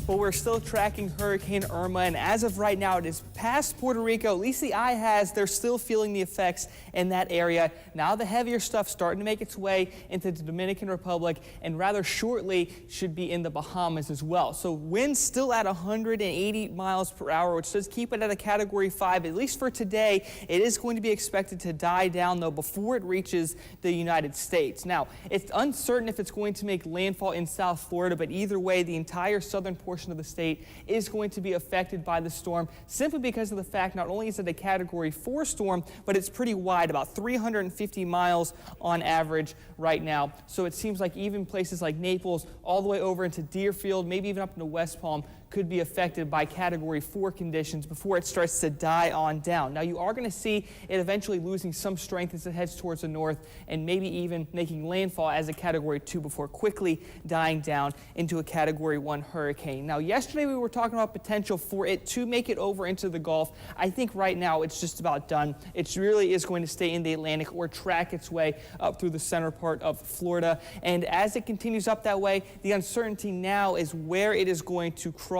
Well, we're still tracking Hurricane Irma, and as of right now, it is past Puerto Rico. At least the eye has. They're still feeling the effects in that area. Now the heavier stuff starting to make its way into the Dominican Republic, and rather shortly should be in the Bahamas as well. So winds still at 180 miles per hour, which does keep it at a Category 5, at least for today. It is going to be expected to die down, though, before it reaches the United States. Now, it's uncertain if it's going to make landfall in South Florida, but either way, the entire southern portion of the state is going to be affected by the storm, simply because of the fact not only is it a Category 4 storm, but it's pretty wide, about 350 miles on average right now. So it seems like even places like Naples, all the way over into Deerfield, maybe even up into West Palm, could be affected by Category 4 conditions before it starts to die on down. Now, you are going to see it eventually losing some strength as it heads towards the north, and maybe even making landfall as a Category 2 before quickly dying down into a Category 1 hurricane. Now, yesterday we were talking about potential for it to make it over into the Gulf. I think right now it's just about done. It really is going to stay in the Atlantic or track its way up through the center part of Florida. And as it continues up that way, the uncertainty now is where it is going to cross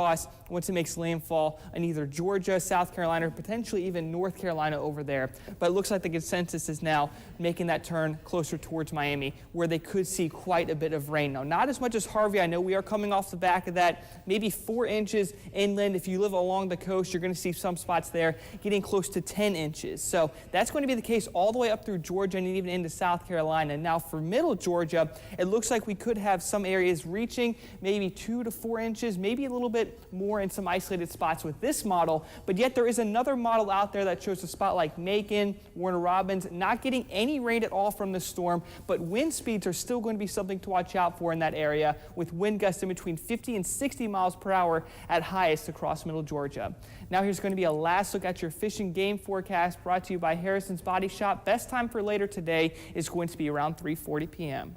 once it makes landfall in either Georgia, South Carolina, or potentially even North Carolina over there. But it looks like the consensus is now making that turn closer towards Miami, where they could see quite a bit of rain. Now, not as much as Harvey. I know we are coming off the back of that, maybe 4 inches inland. If you live along the coast, you're going to see some spots there getting close to 10 inches. So that's going to be the case all the way up through Georgia and even into South Carolina. Now, for middle Georgia, it looks like we could have some areas reaching maybe 2 to 4 inches, maybe a little bit more in some isolated spots with this model, but yet there is another model out there that shows a spot like Macon, Warner Robins, not getting any rain at all from the storm, but wind speeds are still going to be something to watch out for in that area, with wind gusts in between 50 and 60 miles per hour at highest across middle Georgia. Now here's going to be a last look at your fish and game forecast brought to you by Harrison's Body Shop. Best time for later today is going to be around 3:40 p.m.